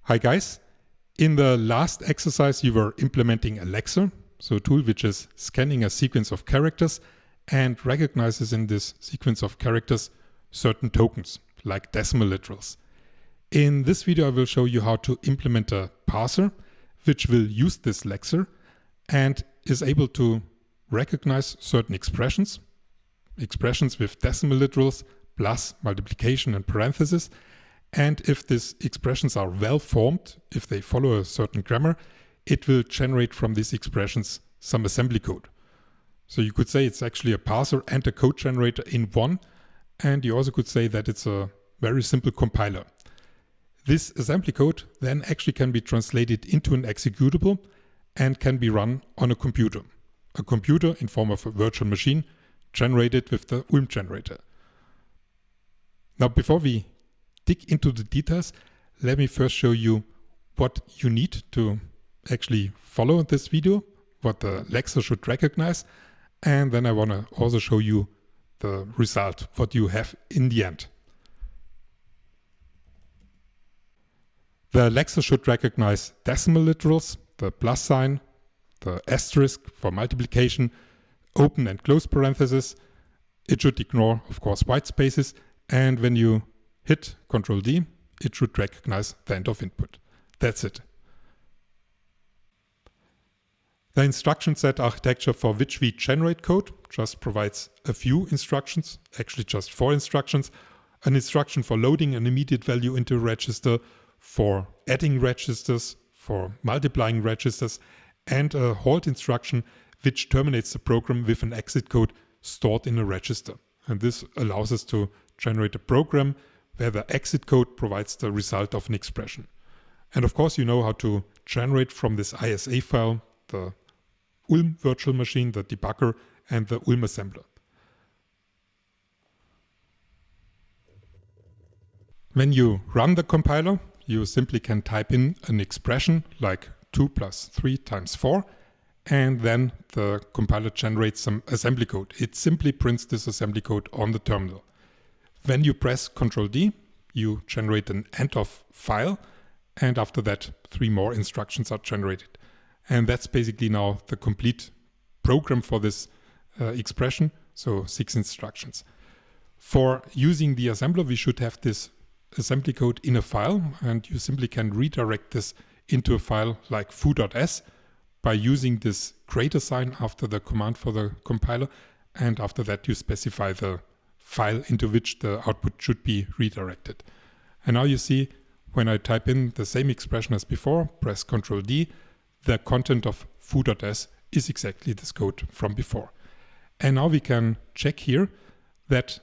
Hi guys, in the last exercise you were implementing a lexer, so a tool which is scanning a sequence of characters and recognizes in this sequence of characters certain tokens, like decimal literals. In this video I will show you how to implement a parser which will use this lexer and is able to recognize certain expressions with decimal literals plus multiplication and parentheses. And if these expressions are well formed, if they follow a certain grammar, it will generate from these expressions some assembly code. So you could say it's actually a parser and a code generator in one. And you also could say that it's a very simple compiler. This assembly code then actually can be translated into an executable and can be run on a computer. A computer in form of a virtual machine generated with the Ulm generator. Now before we dig into the details, let me first show you what you need to actually follow this video, what the lexer should recognize, and then I want to also show you the result, what you have in the end. The lexer should recognize decimal literals, the plus sign, the asterisk for multiplication, open and close parentheses. It should ignore, of course, white spaces, and when you hit Ctrl D, it should recognize the end of input. That's it. The instruction set architecture for which we generate code just provides a few instructions, actually just 4 instructions. An instruction for loading an immediate value into a register, for adding registers, for multiplying registers, and a halt instruction which terminates the program with an exit code stored in a register. And this allows us to generate a program where the exit code provides the result of an expression. And of course you know how to generate from this ISA file the Ulm virtual machine, the debugger, and the Ulm assembler. When you run the compiler, you simply can type in an expression like 2 plus 3 times 4, and then the compiler generates some assembly code. It simply prints this assembly code on the terminal. When you press Ctrl D, you generate an end of file, and after that 3 more instructions are generated. And that's basically now the complete program for this expression, so 6 instructions. For using the assembler, we should have this assembly code in a file, and you simply can redirect this into a file like foo.s by using this greater sign after the command for the compiler, and after that you specify the file into which the output should be redirected. And now you see when I type in the same expression as before, press Ctrl D, the content of foo.s is exactly this code from before. And now we can check here that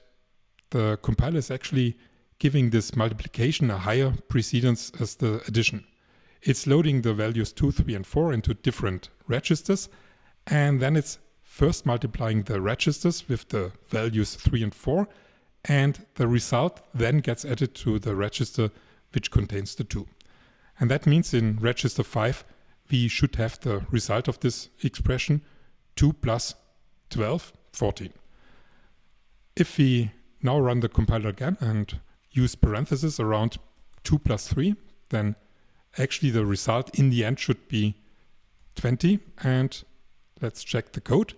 the compiler is actually giving this multiplication a higher precedence as the addition. It's loading the values 2, 3, and 4 into different registers, and then it's first multiplying the registers with the values 3 and 4, and the result then gets added to the register which contains the 2. And that means in register 5 we should have the result of this expression 2 plus 12, 14. If we now run the compiler again and use parentheses around 2 plus 3, then actually the result in the end should be 20, and let's check the code.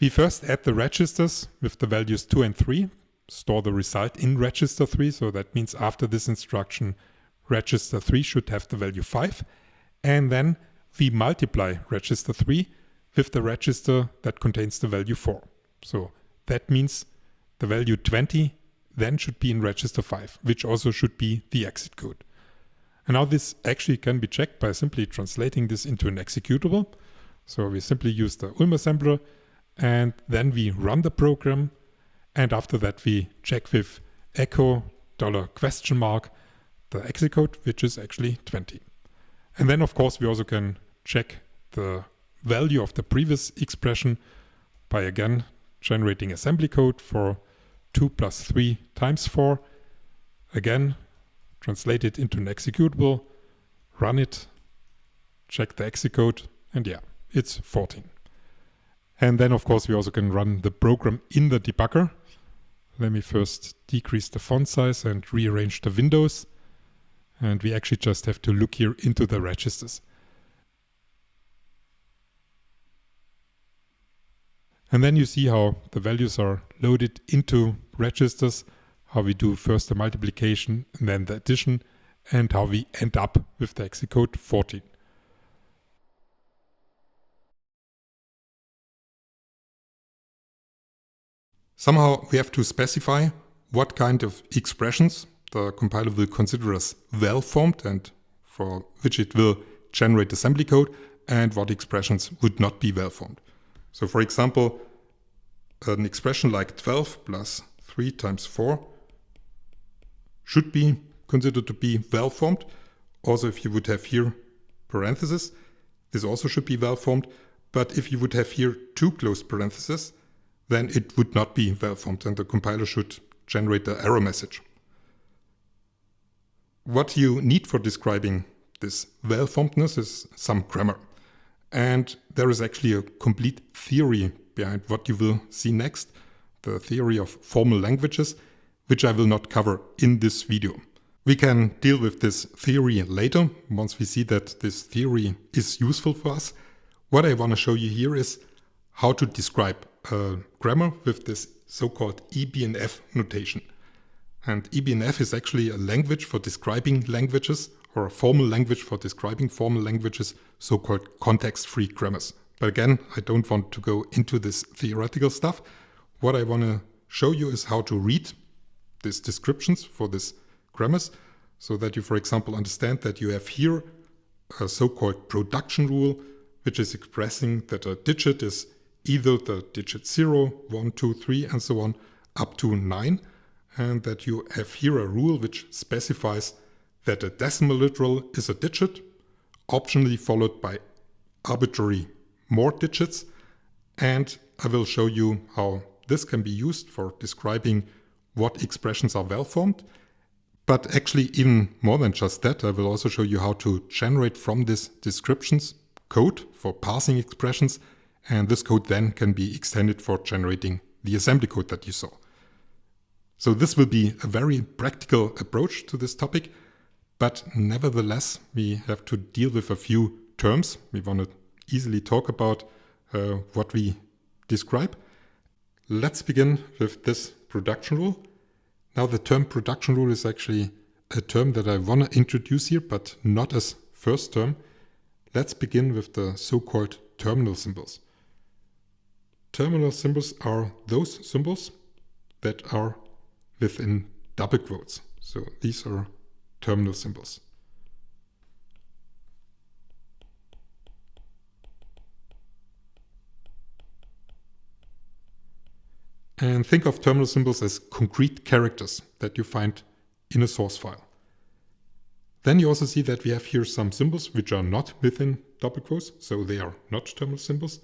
We first add the registers with the values 2 and 3, store the result in register 3, so that means after this instruction register 3 should have the value 5, and then we multiply register 3 with the register that contains the value 4. So that means the value 20 then should be in register 5, which also should be the exit code. And now this actually can be checked by simply translating this into an executable. So we simply use the Ulm assembler, and then we run the program, and after that we check with echo $question mark the exit code, which is actually 20. And then of course we also can check the value of the previous expression by again generating assembly code for 2 plus 3 times 4, again translate it into an executable, run it, check the exit code, and yeah, it's 14. And then of course we also can run the program in the debugger. Let me first decrease the font size and rearrange the windows. and we actually just have to look here into the registers. And then you see how the values are loaded into registers, how we do first the multiplication and then the addition, and how we end up with the exit code 14. Somehow we have to specify what kind of expressions the compiler will consider as well-formed and for which it will generate assembly code, and what expressions would not be well-formed. So for example, an expression like 12 plus 3 times 4 should be considered to be well-formed. Also, if you would have here parentheses, this also should be well-formed. But if you would have here two closed parentheses, then it would not be well-formed and the compiler should generate the error message. What you need for describing this well-formedness is some grammar. And there is actually a complete theory behind what you will see next, the theory of formal languages, which I will not cover in this video. We can deal with this theory later, once we see that this theory is useful for us. What I want to show you here is how to describe a grammar with this so-called EBNF notation. And EBNF is actually a language for describing languages, or a formal language for describing formal languages, so-called context-free grammars. But again, I don't want to go into this theoretical stuff. What I want to show you is how to read these descriptions for these grammars, so that you, for example, understand that you have here a so-called production rule, which is expressing that a digit is either the digit 0, 1, 2, 3, and so on, up to 9, and that you have here a rule which specifies that a decimal literal is a digit, optionally followed by arbitrary more digits, and I will show you how this can be used for describing what expressions are well-formed. But actually even more than just that, I will also show you how to generate from this descriptions code for parsing expressions, and this code then can be extended for generating the assembly code that you saw. So this will be a very practical approach to this topic, but nevertheless we have to deal with a few terms. We want to easily talk about what we describe. Let's begin with this production rule. Now the term production rule is actually a term that I want to introduce here, but not as first term. Let's begin with the so-called terminal symbols. Terminal symbols are those symbols that are within double quotes. So these are terminal symbols. And think of terminal symbols as concrete characters that you find in a source file. Then you also see that we have here some symbols which are not within double quotes, so they are not terminal symbols.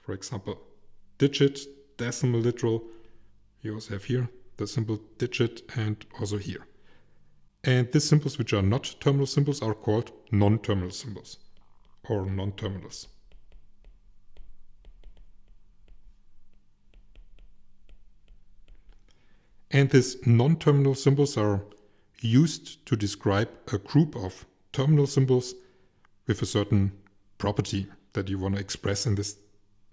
For example, digit, decimal literal. You also have here the symbol digit and also here. And these symbols which are not terminal symbols are called non-terminal symbols or non-terminals. And these non-terminal symbols are used to describe a group of terminal symbols with a certain property that you want to express in this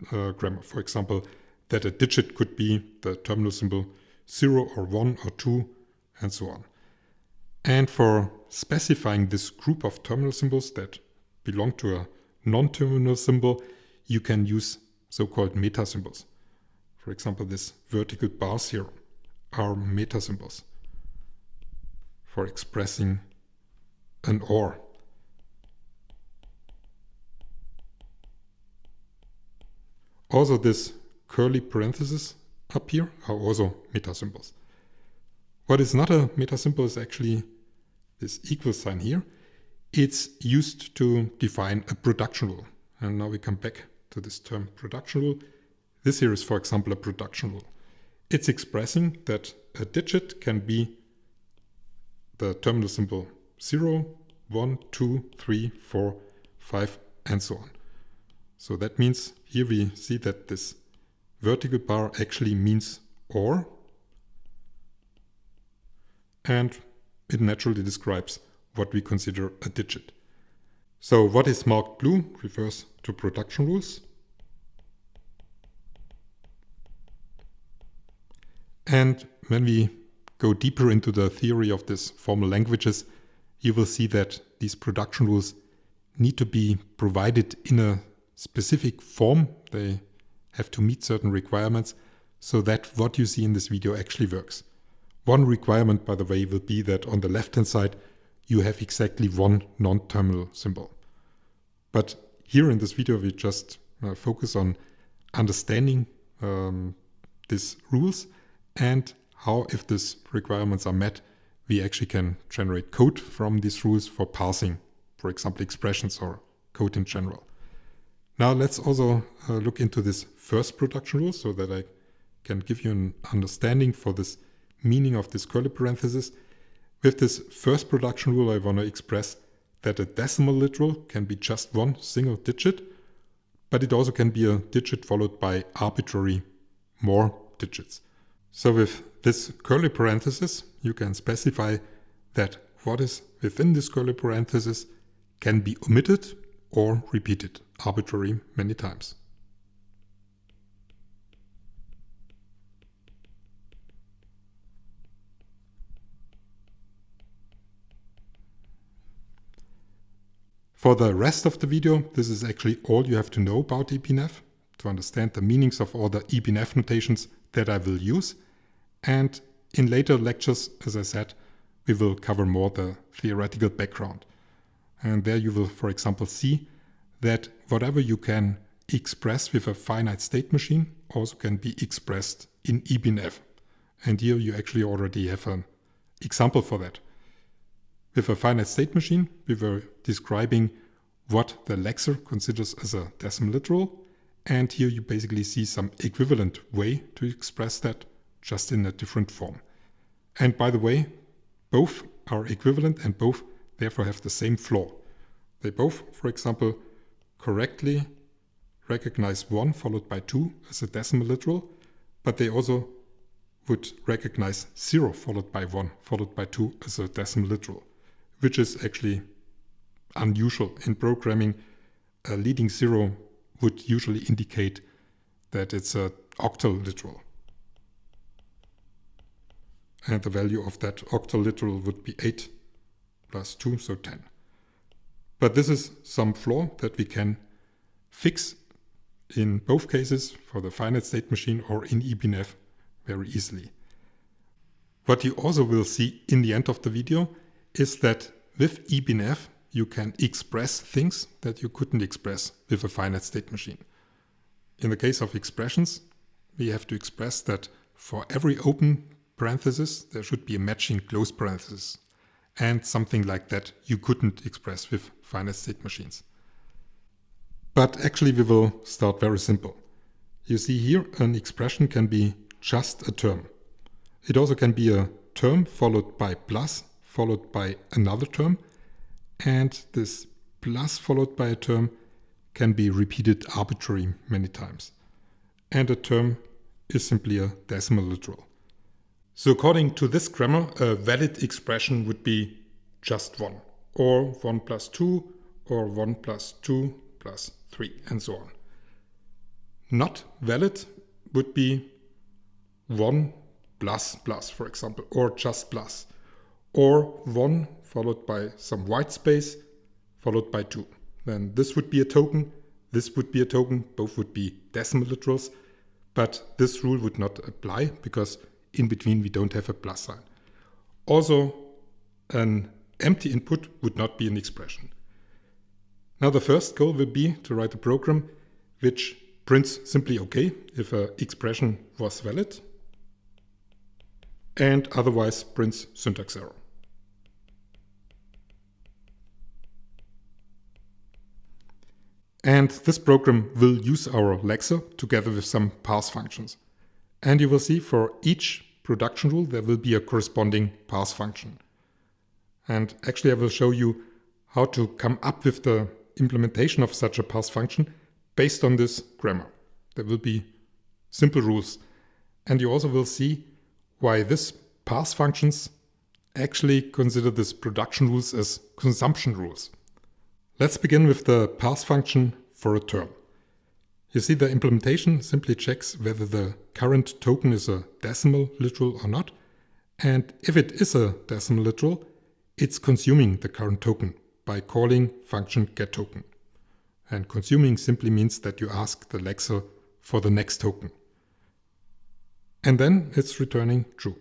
grammar. For example, that a digit could be the terminal symbol 0 or 1 or 2 and so on. And for specifying this group of terminal symbols that belong to a non-terminal symbol, you can use so-called meta symbols. For example, this vertical bars here are meta symbols for expressing an OR. Also, this curly parentheses up here are also meta symbols. What is not a meta symbol is actually this equal sign here. It's used to define a production rule. And now we come back to this term production rule. This here is, for example, a production rule. It's expressing that a digit can be the terminal symbol 0, 1, 2, 3, 4, 5, and so on. So that means here we see that this vertical bar actually means OR, and it naturally describes what we consider a digit. So what is marked blue refers to production rules. And when we go deeper into the theory of these formal languages, you will see that these production rules need to be provided in a specific form. They have to meet certain requirements so that what you see in this video actually works. One requirement, by the way, will be that on the left-hand side, you have exactly one non-terminal symbol. But here in this video, we just focus on understanding these rules and how, if these requirements are met, we actually can generate code from these rules for parsing, for example, expressions or code in general. Now let's also look into this first production rule so that I can give you an understanding for this meaning of this curly parenthesis. With this first production rule, I want to express that a decimal literal can be just one single digit, but it also can be a digit followed by arbitrary more digits. So with this curly parenthesis, you can specify that what is within this curly parenthesis can be omitted or repeated arbitrarily many times. For the rest of the video, this is actually all you have to know about eBNF to understand the meanings of all the eBNF notations that I will use. And in later lectures, as I said, we will cover more the theoretical background. And there you will, for example, see that whatever you can express with a finite state machine also can be expressed in eBNF. And here you actually already have an example for that. With a finite state machine, we were describing what the lexer considers as a decimal literal. And here you basically see some equivalent way to express that, just in a different form. And by the way, both are equivalent and both therefore have the same flaw. They both, for example, correctly recognize 1 followed by 2 as a decimal literal, but they also would recognize 0 followed by 1 followed by 2 as a decimal literal, which is actually unusual. In programming, a leading 0 would usually indicate that it's an octal literal. And the value of that octal literal would be 8 plus 2, so 10. But this is some flaw that we can fix in both cases for the finite state machine or in eBNF very easily. What you also will see in the end of the video is that with eBNF you can express things that you couldn't express with a finite state machine. In the case of expressions, we have to express that for every open parenthesis there should be a matching close parenthesis. And something like that you couldn't express with finite state machines. But actually we will start very simple. You see here an expression can be just a term. It also can be a term followed by plus, followed by another term. And this plus followed by a term can be repeated arbitrarily many times. And a term is simply a decimal literal. So according to this grammar, a valid expression would be just 1, or 1 plus 2, or 1 plus 2 plus 3, and so on. Not valid would be 1 plus plus, for example, or just plus, or 1 followed by some white space, followed by 2. Then this would be a token, this would be a token, both would be decimal literals, but this rule would not apply because in between we don't have a plus sign. Also, an empty input would not be an expression. Now the first goal will be to write a program which prints simply OK if an expression was valid and otherwise prints syntax error. And this program will use our lexer together with some parse functions. And you will see for each production rule there will be a corresponding parse function. And actually I will show you how to come up with the implementation of such a parse function based on this grammar. There will be simple rules. And you also will see why this parse functions actually consider these production rules as consumption rules. Let's begin with the parse function for a term. You see, the implementation simply checks whether the current token is a decimal literal or not. And if it is a decimal literal, it's consuming the current token by calling function getToken. And consuming simply means that you ask the lexer for the next token. And then it's returning true.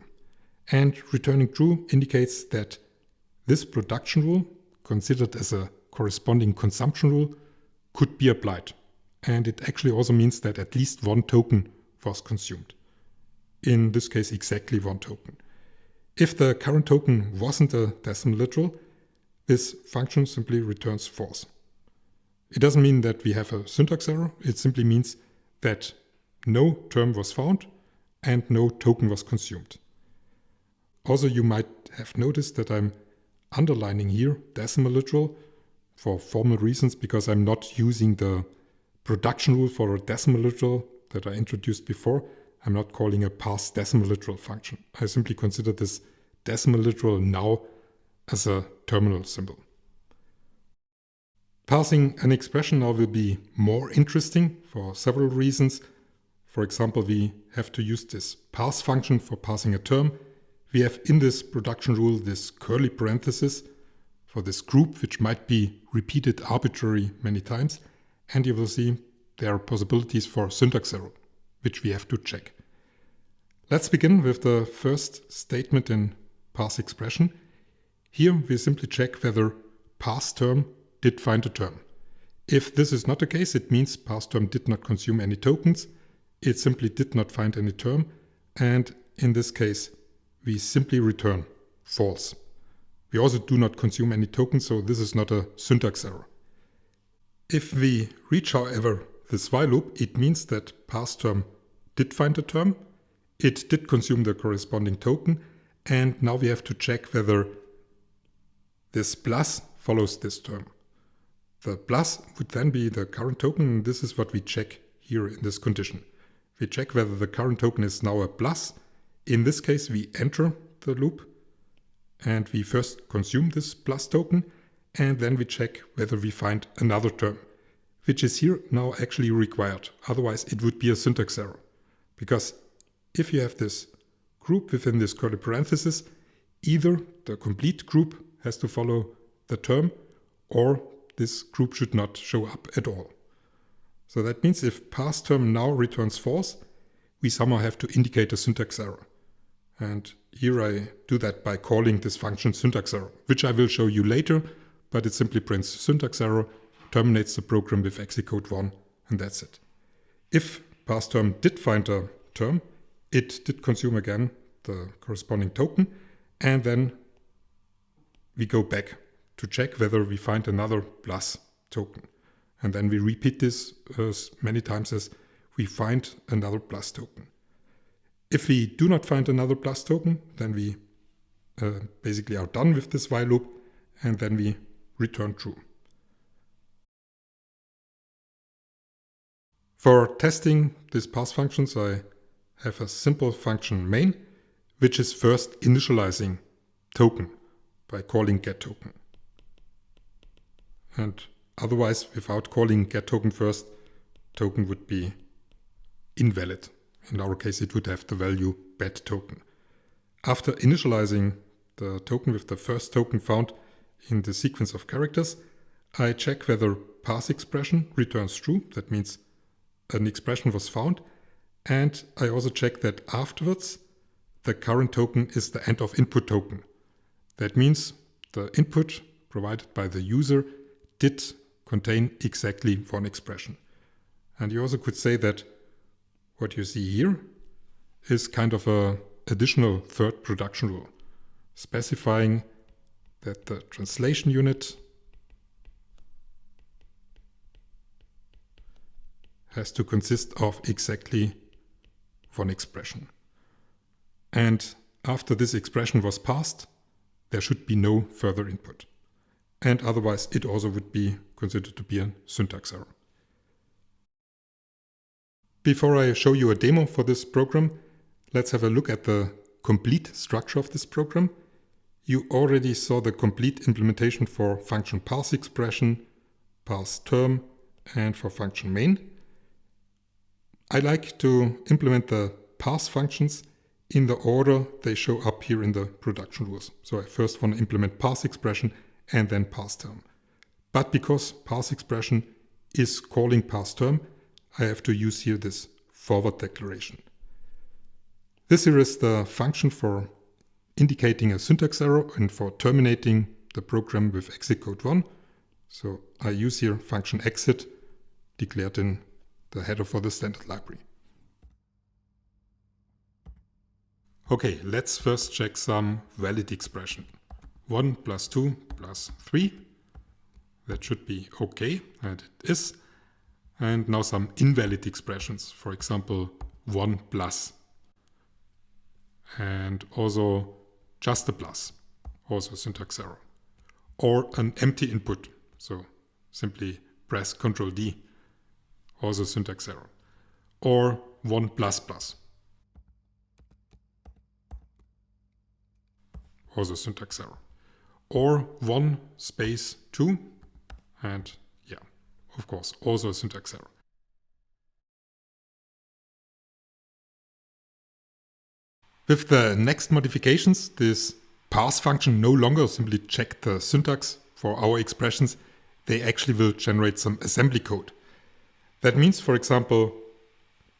And returning true indicates that this production rule, considered as a corresponding consumption rule, could be applied. And it actually also means that at least one token was consumed. In this case, exactly one token. If the current token wasn't a decimal literal, this function simply returns false. It doesn't mean that we have a syntax error. It simply means that no term was found and no token was consumed. Also, you might have noticed that I'm underlining here decimal literal for formal reasons, because I'm not using the production rule for a decimal literal that I introduced before. I'm not calling a parse decimal literal function. I simply consider this decimal literal now as a terminal symbol. Parsing an expression now will be more interesting for several reasons. For example, we have to use this parse function for parsing a term. We have in this production rule this curly parenthesis for this group, which might be repeated arbitrarily many times. And you will see there are possibilities for syntax error, which we have to check. Let's begin with the first statement in parse expression. Here we simply check whether parse term did find a term. If this is not the case, it means parse term did not consume any tokens. It simply did not find any term. And in this case, we simply return false. We also do not consume any tokens, so this is not a syntax error. If we reach, however, this while loop, it means that parse term did find a term, it did consume the corresponding token, and now we have to check whether this plus follows this term. The plus would then be the current token, and this is what we check here in this condition. We check whether the current token is now a plus. In this case, we enter the loop, and we first consume this plus token, and then we check whether we find another term, which is here now actually required. Otherwise, it would be a syntax error. Because if you have this group within this curly parenthesis, either the complete group has to follow the term, or this group should not show up at all. So that means if parse term now returns false, we somehow have to indicate a syntax error. And here I do that by calling this function syntax error, which I will show you later, but it simply prints syntax error, terminates the program with execute 1, and that's it. If parse term did find a term, it did consume again the corresponding token, and then we go back to check whether we find another plus token. And then we repeat this as many times as we find another plus token. If we do not find another plus token, then we basically are done with this while loop, and then we return true. For testing these parse functions, I have a simple function main, which is first initializing token by calling getToken. And otherwise, without calling getToken first, token would be invalid. In our case, it would have the value bedToken. After initializing the token with the first token found in the sequence of characters, I check whether parse expression returns true. That means an expression was found. And I also check that afterwards, the current token is the end of input token. That means the input provided by the user did contain exactly one expression. And you also could say that what you see here is kind of an additional third production rule, specifying that the translation unit has to consist of exactly one expression. And after this expression was passed, there should be no further input. And otherwise, it also would be considered to be a syntax error. Before I show you a demo for this program, let's have a look at the complete structure of this program. You already saw the complete implementation for function parse expression, parse term, and for function main. I like to implement the parse functions in the order they show up here in the production rules. So I first want to implement parse expression and then parse term. But because parse expression is calling parse term, I have to use here this forward declaration. This here is the function for indicating a syntax error and for terminating the program with exit code 1. So I use here function exit declared in the header for the standard library. Okay, let's first check some valid expression. 1 plus 2 plus 3. That should be okay, and it is. And now some invalid expressions, for example 1 plus. And also just a plus, also syntax error. Or an empty input, so simply press Ctrl D, also syntax error. Or 1 plus plus, also syntax error. Or 1 space 2, and yeah, of course, also a syntax error. With the next modifications, this parse function no longer simply check the syntax for our expressions. They actually will generate some assembly code. That means, for example,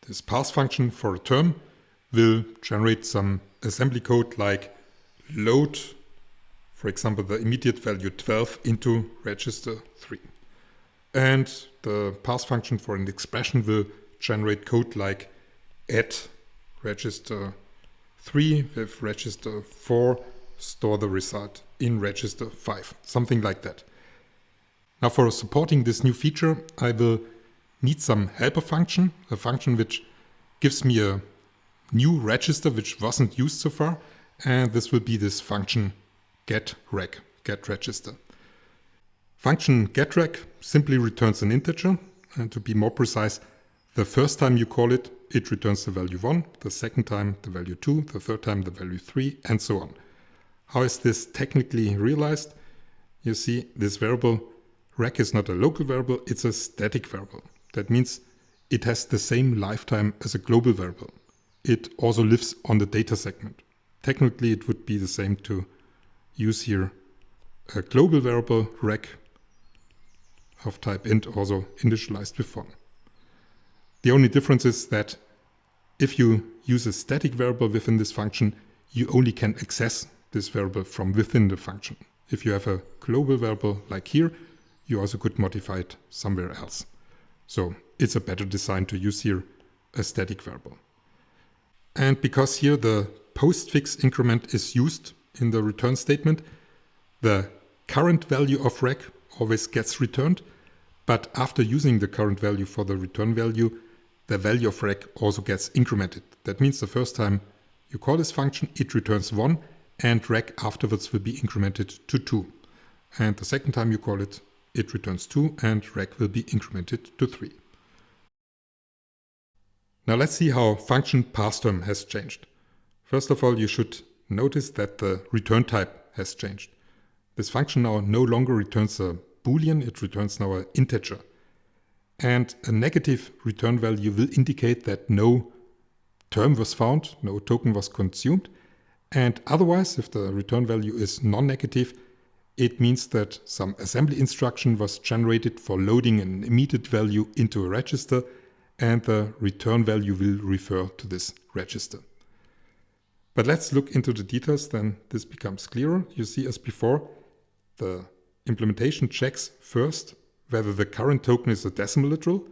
this parse function for a term will generate some assembly code like load, for example, the immediate value 12 into register 3. And the parse function for an expression will generate code like add register 3 with register 4, store the result in register 5, something like that. Now for supporting this new feature, I will need some helper function, a function which gives me a new register which wasn't used so far, and this will be this function getReg, getRegister. Function getReg simply returns an integer, and to be more precise, the first time you call it, it returns the value 1, the second time the value 2, the third time the value 3, and so on. How is this technically realized? You see, this variable reg is not a local variable, it's a static variable. That means it has the same lifetime as a global variable. It also lives on the data segment. Technically, it would be the same to use here a global variable reg of type int, also initialized with 1. The only difference is that if you use a static variable within this function, you only can access this variable from within the function. If you have a global variable like here, you also could modify it somewhere else. So it's a better design to use here a static variable. And because here the postfix increment is used in the return statement, the current value of reg always gets returned, but after using the current value for the return value, the value of reg also gets incremented. That means the first time you call this function, it returns 1, and reg afterwards will be incremented to 2. And the second time you call it, it returns 2, and reg will be incremented to 3. Now let's see how function parseTerm has changed. First of all, you should notice that the return type has changed. This function now no longer returns a Boolean, it returns now an integer. And a negative return value will indicate that no term was found, no token was consumed. And otherwise, if the return value is non-negative, it means that some assembly instruction was generated for loading an immediate value into a register, and the return value will refer to this register. But let's look into the details, then this becomes clearer. You see, as before, the implementation checks first whether the current token is a decimal literal.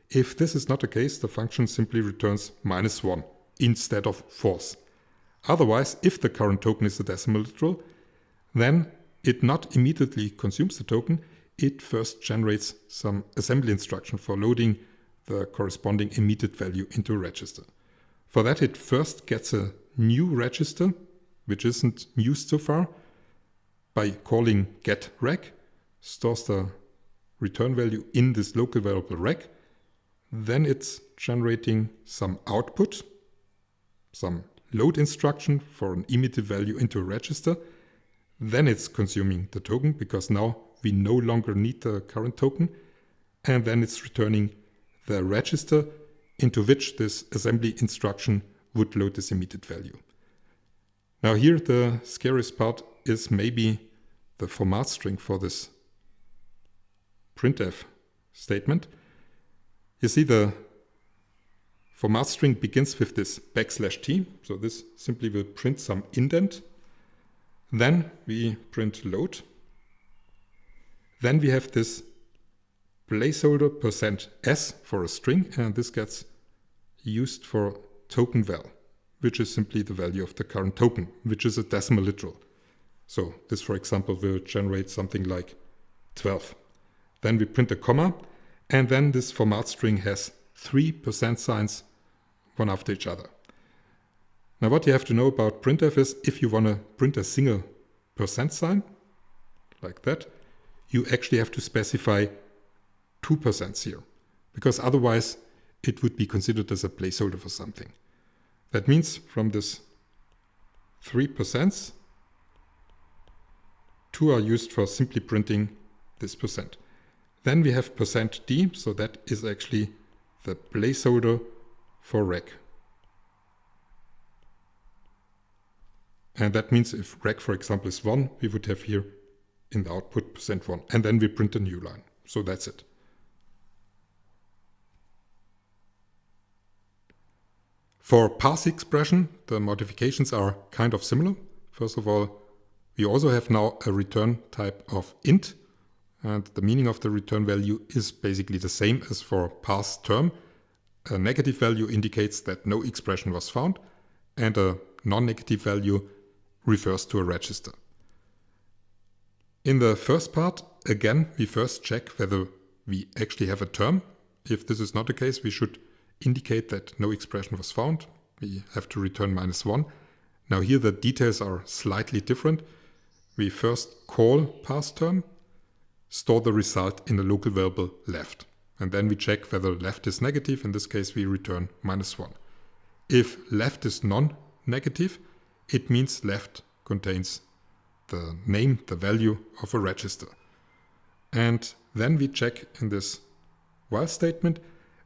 If this is not the case, the function simply returns -1 instead of false. Otherwise, if the current token is a decimal literal, then it not immediately consumes the token, it first generates some assembly instruction for loading the corresponding immediate value into a register. For that, it first gets a new register, which isn't used so far, by calling getReg, stores the return value in this local variable reg. Then it's generating some output, some load instruction for an immediate value into a register. then it's consuming the token because now we no longer need the current token, and then it's returning the register into which this assembly instruction would load this immediate value. Now here the scariest part is maybe the format string for this printf statement. You see the format string begins with this \t, so this simply will print some indent. Then we print load. Then we have this placeholder %s for a string, and this gets used for token val, which is simply the value of the current token, which is a decimal literal. So this, for example, will generate something like 12. Then we print a comma, and then this format string has 3 % signs, one after each other. Now what you have to know about printf is if you want to print a single % sign, like that, you actually have to specify 2% here, because otherwise it would be considered as a placeholder for something. That means from this 3%, 2 are used for simply printing this %. Then we have %d, so that is actually the placeholder for rec. And that means if rec, for example, is 1, we would have here in the output %1, and then we print a new line. So that's it. For parse expression, the modifications are kind of similar. First of all, we also have now a return type of int, and the meaning of the return value is basically the same as for parse term. A negative value indicates that no expression was found, and a non-negative value refers to a register. In the first part, again, we first check whether we actually have a term. If this is not the case, we should indicate that no expression was found. We have to return -1. Now here the details are slightly different. We first call parse term, store the result in the local variable left, and then we check whether left is negative. In this case, we return -1. If left is non-negative, it means left contains the name, the value of a register. And then we check in this while statement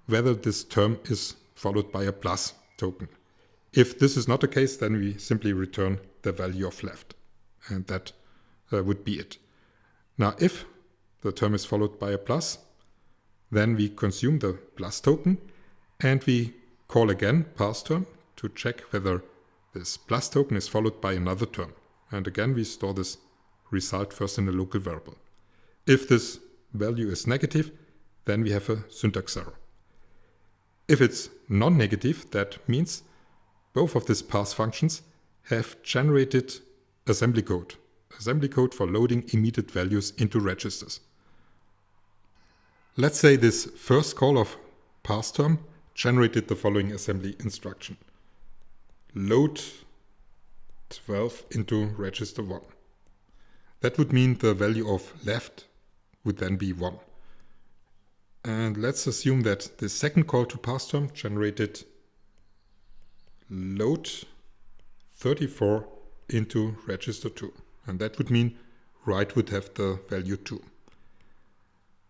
whether this term is followed by a plus token. If this is not the case, then we simply return the value of left, and that would be it. Now, if the term is followed by a plus, then we consume the plus token, and we call again parse term to check whether this plus token is followed by another term. And again, we store this result first in a local variable. If this value is negative, then we have a syntax error. If it's non-negative, that means both of these parse functions have generated assembly code for loading immediate values into registers. Let's say this first call of parse term generated the following assembly instruction. Load 12 into register 1. That would mean the value of left would then be 1. And let's assume that the second call to parse term generated load 34 into register 2. And that would mean write would have the value 2.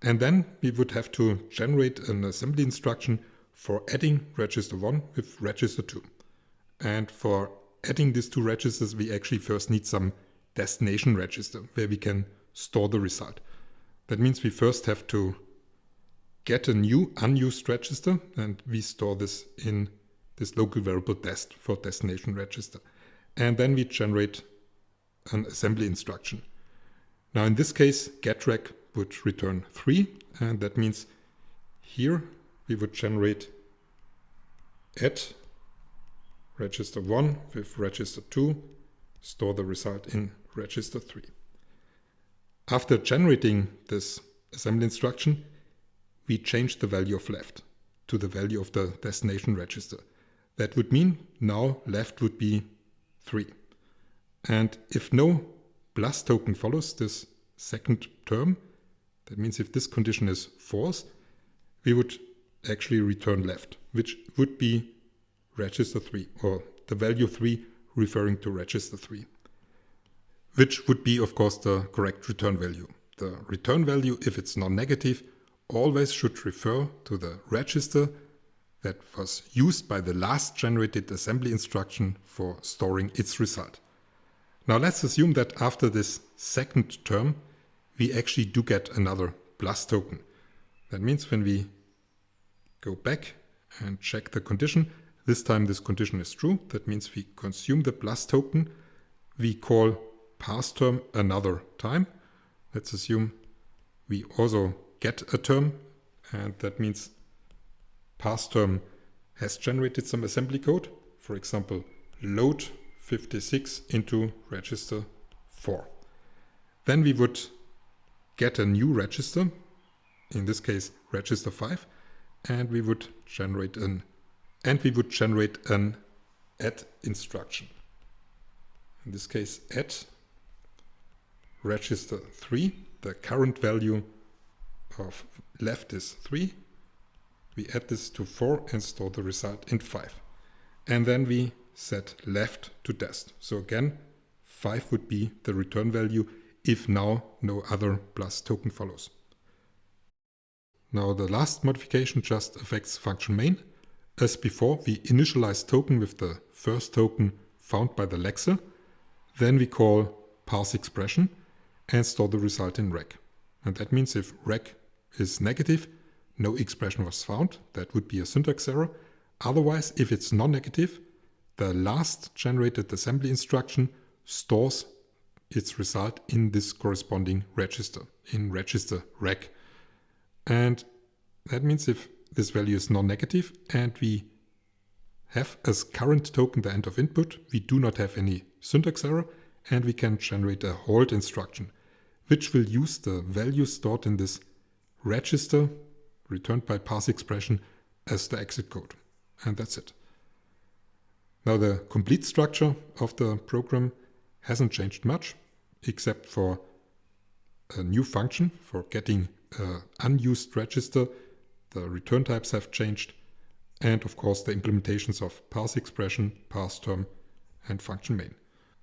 And then we would have to generate an assembly instruction for adding register 1 with register 2. And for adding these two registers, we actually first need some destination register where we can store the result. That means we first have to get a new unused register, and we store this in this local variable dest for destination register. And then we generate an assembly instruction. Now in this case, getrec would return 3, and that means here we would generate add register 1 with register 2, store the result in register 3. After generating this assembly instruction, we change the value of left to the value of the destination register. That would mean now left would be 3. And if no plus token follows this second term, that means if this condition is false, we would actually return left, which would be register 3, or the value 3 referring to register 3. which would be, of course, the correct return value. The return value, if it's non-negative, always should refer to the register that was used by the last generated assembly instruction for storing its result. Now let's assume that after this second term, we actually do get another plus token. That means when we go back and check the condition, this time this condition is true. That means we consume the plus token. We call parseTerm another time. Let's assume we also get a term, and that means parseTerm has generated some assembly code. For example, load 56 into register 4. Then we would get a new register, in this case register 5, and we would generate an add instruction. In this case, add register 3. The current value of left is 3. We add this to 4 and store the result in 5. And then we set left to test. So again, 5 would be the return value if now no other plus token follows. Now the last modification just affects function main. As before, we initialize token with the first token found by the lexer. Then we call parse expression and store the result in rec. And that means if rec is negative, no expression was found. That would be a syntax error. Otherwise, if it's non-negative, the last generated assembly instruction stores its result in this corresponding register, in register rec. And that means if this value is non-negative and we have as current token the end of input, we do not have any syntax error, and we can generate a hold instruction, which will use the value stored in this register returned by parse expression as the exit code. And that's it. Now the complete structure of the program hasn't changed much, except for a new function for getting an unused register. The return types have changed, and of course the implementations of parse expression, parseTerm, and function main.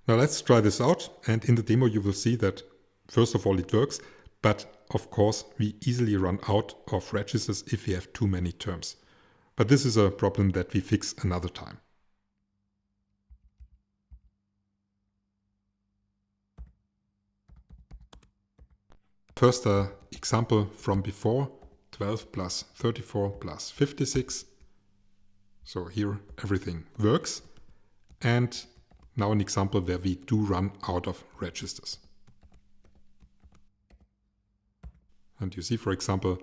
Now let's try this out, and in the demo you will see that first of all it works, but of course we easily run out of registers if we have too many terms. But this is a problem that we fix another time. First, an example from before, 12 plus 34 plus 56. So here everything works. And now an example where we do run out of registers. And you see, for example,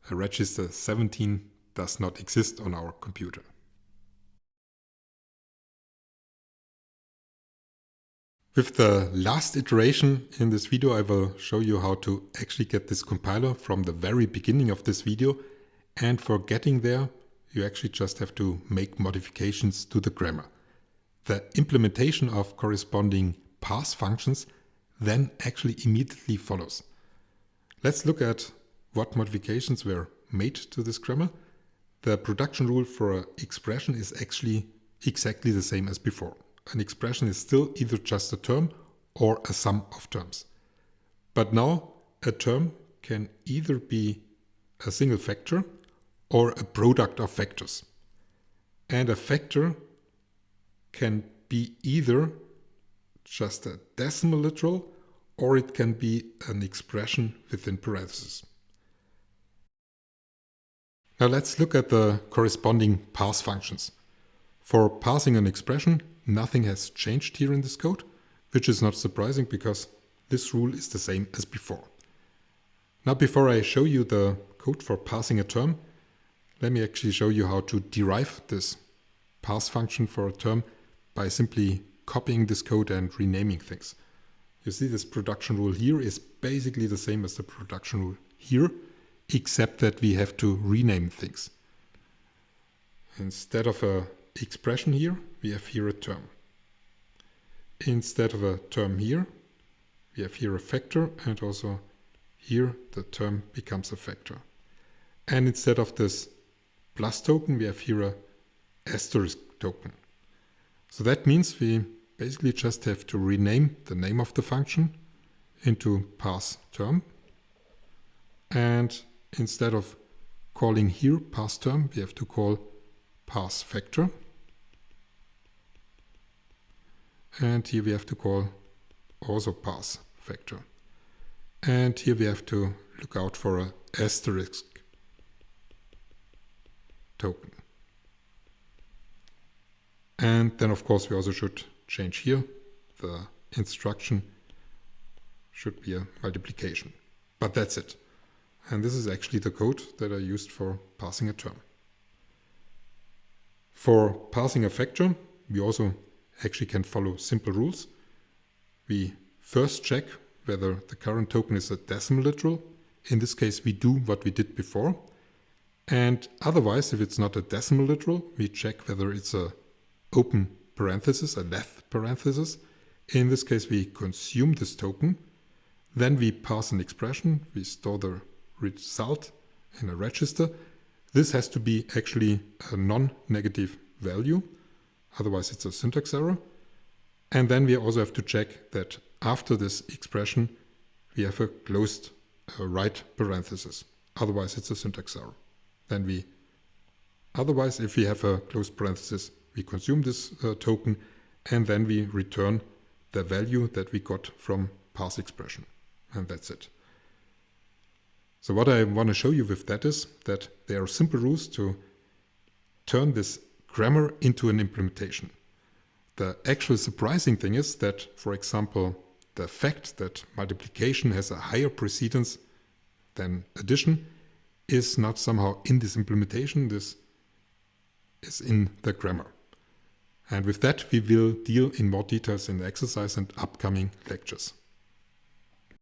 a register 17 does not exist on our computer. With the last iteration in this video, I will show you how to actually get this compiler from the very beginning of this video. And for getting there, you actually just have to make modifications to the grammar. The implementation of corresponding parse functions then actually immediately follows. Let's look at what modifications were made to this grammar. The production rule for an expression is actually exactly the same as before. An expression is still either just a term or a sum of terms. But now a term can either be a single factor or a product of factors. And a factor can be either just a decimal literal or it can be an expression within parentheses. Now let's look at the corresponding parse functions. For parsing an expression, nothing has changed here in this code, which is not surprising because this rule is the same as before. Now before I show you the code for parsing a term, let me actually show you how to derive this parse function for a term by simply copying this code and renaming things. You see this production rule here is basically the same as the production rule here, except that we have to rename things. Instead of an expression here, we have here a term. Instead of a term here, we have here a factor, and also here the term becomes a factor. And instead of this plus token, we have here a asterisk token. So that means we basically just have to rename the name of the function into parseTerm. And instead of calling here parseTerm, we have to call parseFactor. And here we have to call also parseFactor. And here we have to look out for an asterisk token. And then of course we also should change here. The instruction should be a multiplication. But that's it. And this is actually the code that I used for parsing a term. For parsing a factor, we also actually can follow simple rules. We first check whether the current token is a decimal literal. In this case, we do what we did before. And otherwise, if it's not a decimal literal, we check whether it's a open parenthesis, a left parenthesis. In this case, we consume this token. Then we parse an expression. We store the result in a register. This has to be actually a non-negative value. Otherwise, it's a syntax error. And then we also have to check that after this expression, we have a closed right parenthesis. Otherwise, it's a syntax error. Then otherwise, if we have a closed parenthesis, we consume this token, and then we return the value that we got from parse expression. And that's it. So what I want to show you with that is that there are simple rules to turn this grammar into an implementation. The actual surprising thing is that, for example, the fact that multiplication has a higher precedence than addition is not somehow in this implementation. This is in the grammar. And with that, we will deal in more details in the exercise and upcoming lectures.